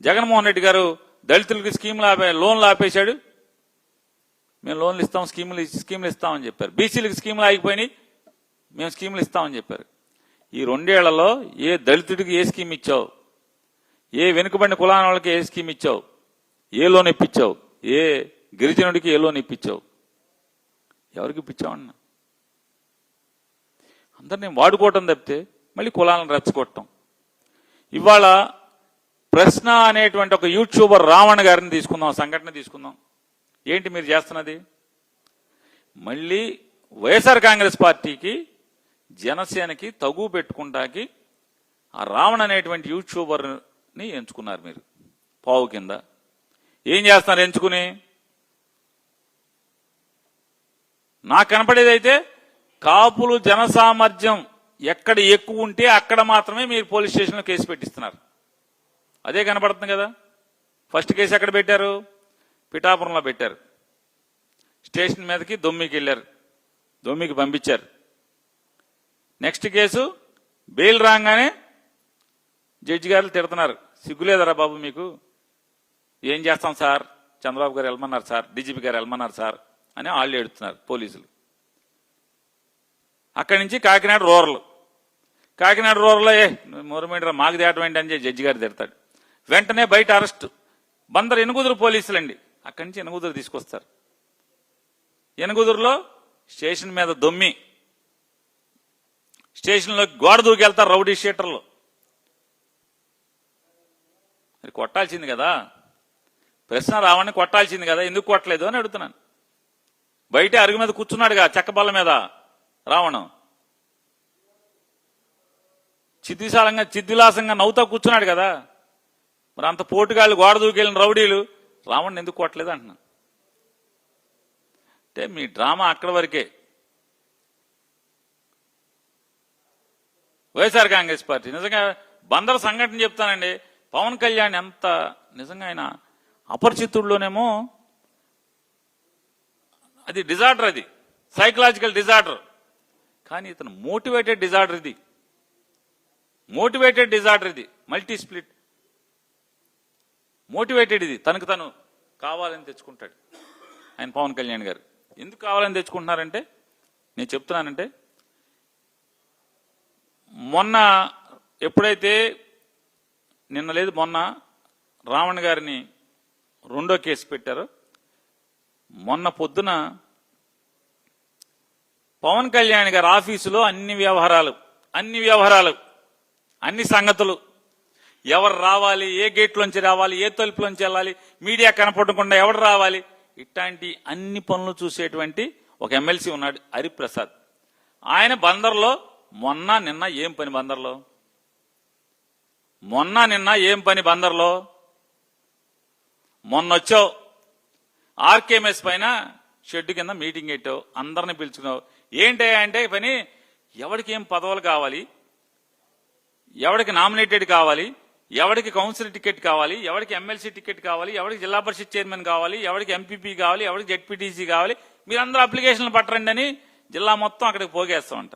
జగన్మోహన్ రెడ్డి గారు దళితులకి లోన్లు ఆపేశాడు. మేము లోన్లు ఇస్తాం, స్కీములు ఇస్తామని చెప్పారు. బీసీలకు స్కీములు ఆగిపోయినాయి, మేము స్కీములు ఇస్తామని చెప్పారు. ఈ 2 ఏళ్లలో ఏ దళితుడికి ఏ స్కీమ్ ఇచ్చావు, ఏ వెనుకబడిన కులాల వాళ్ళకి ఏ స్కీమ్ ఇచ్చావు, ఏ లోన్ ఇప్పించావు, ఏ గిరిజనుడికి ఏ లోన్ ఇప్పించావు, ఎవరికి ఇప్పించావన్నా? అందరినీ వాడుకోవటం తప్పితే మళ్ళీ కులాలను రెచ్చగొట్టడం. ఇవాళ ప్రశ్న అనేటువంటి ఒక యూట్యూబర్ రావణ్ గారిని తీసుకుందాం, సంఘటన తీసుకుందాం. ఏంటి మీరు చేస్తున్నది? మళ్ళీ వైఎస్ఆర్ కాంగ్రెస్ పార్టీకి జనసేనకి తగు పెట్టుకుంటాకి ఆ రావణ్ అనేటువంటి యూట్యూబర్ని ఎంచుకున్నారు మీరు పావు కింద. ఏం చేస్తున్నారు ఎంచుకుని? నాకు కనపడేదైతే కాపులు జనసామర్థ్యం ఎక్కడ ఎక్కువ ఉంటే అక్కడ మాత్రమే మీరు పోలీస్ స్టేషన్లో కేసు పెట్టిస్తున్నారు. అదే కనపడుతుంది కదా. ఫస్ట్ కేసు ఎక్కడ పెట్టారు? పిఠాపురంలో పెట్టారు. స్టేషన్ మీదకి దొమ్మికి వెళ్ళారు, దొమ్మికి పంపించారు. నెక్స్ట్ కేసు బెయిల్ రాగానే జడ్జి గారు తిడుతున్నారు, సిగ్గులేదరా బాబు మీకు, ఏం చేస్తాం సార్, చంద్రబాబు గారు వెళ్ళమన్నారు సార్, డీజీపీ గారు వెళ్ళమన్నారు సార్ అని వాళ్ళు ఏడుతున్నారు పోలీసులు. అక్కడి నుంచి కాకినాడ రూరల్లో మొరమేంటి మాకు తేటం ఏంటి అని జడ్జి గారు తిడతాడు. వెంటనే బయట అరెస్ట్. బందరు ఎనుగుదురు పోలీసులండి, అక్కడి నుంచి ఎనుగుదురు తీసుకొస్తారు. ఎనుగుదురులో స్టేషన్ మీద దొమ్మి, స్టేషన్లో గోడ దూకెళ్తారు రౌడీ షీటర్లు. అది కొట్టాల్సింది కదా, ప్రశ్న రావని కొట్టాల్సింది కదా, ఎందుకు కొట్టలేదు అని అడుగుతున్నాను. బయట అరుగు మీద కూర్చున్నాడుగా చెక్కబల్ల మీద రావణం, చిద్విలాసంగా నవ్వుతా కూర్చున్నాడు కదా. మరి అంత పోటుగాళ్ళు గోడ దూకెళ్ళిన రౌడీలు రావణ్ ఎందుకు కొట్టలేదు అంటున్నాను. అంటే మీ డ్రామా అక్కడి వరకే. వైఎస్ఆర్ కాంగ్రెస్ పార్టీ నిజంగా బందర్ సంఘటన చెప్తానండి. పవన్ కళ్యాణ్ ఎంత నిజంగా ఆయన అపరిచితుల్లోనేమో అది డిజార్డర్, అది సైకలాజికల్ డిజార్డర్. కానీ ఇతను మోటివేటెడ్ డిజార్డర్ ఇది, మల్టీ స్ప్లిట్ మోటివేటెడ్ ఇది. తనకు తను కావాలని తెచ్చుకుంటాడు ఆయన పవన్ కళ్యాణ్ గారు. ఎందుకు కావాలని తెచ్చుకుంటున్నారంటే నేను చెప్తున్నానంటే, మొన్న ఎప్పుడైతే మొన్న రావణ్ గారిని 2వ కేసు పెట్టారో, మొన్న పొద్దున పవన్ కళ్యాణ్ గారి ఆఫీసులో అన్ని వ్యవహారాలు, అన్ని సంగతులు, ఎవరు రావాలి, ఏ గేట్లోంచి రావాలి, ఏ తలుపులోంచి వెళ్ళాలి, మీడియా కనపడకుండా ఎవరు రావాలి, ఇట్లాంటి అన్ని పనులు చూసేటువంటి ఒక ఎమ్మెల్సీ ఉన్నాడు హరిప్రసాద్. ఆయన బందర్లో మొన్న నిన్న ఏం పని బందర్లో? మొన్నొచ్చావు ఆర్కేఎంఎస్ పైన షెడ్ కింద మీటింగ్ పెట్టావు, అందరిని పిలుచుకున్నావు. ఏంటంటే పని, ఎవరికి ఏం పదవులు కావాలి, ఎవరికి నామినేటెడ్ కావాలి, ఎవరికి కౌన్సిల్ టికెట్ కావాలి, ఎవరికి ఎమ్మెల్సీ టికెట్ కావాలి, ఎవరికి జిల్లా పరిషత్ చైర్మన్ కావాలి, ఎవరికి ఎంపీపీ కావాలి, ఎవరికి జెడ్పీటీసీ కావాలి, మీరందరూ అప్లికేషన్లు పట్టరండి అని జిల్లా మొత్తం అక్కడికి పోగేస్తామంట.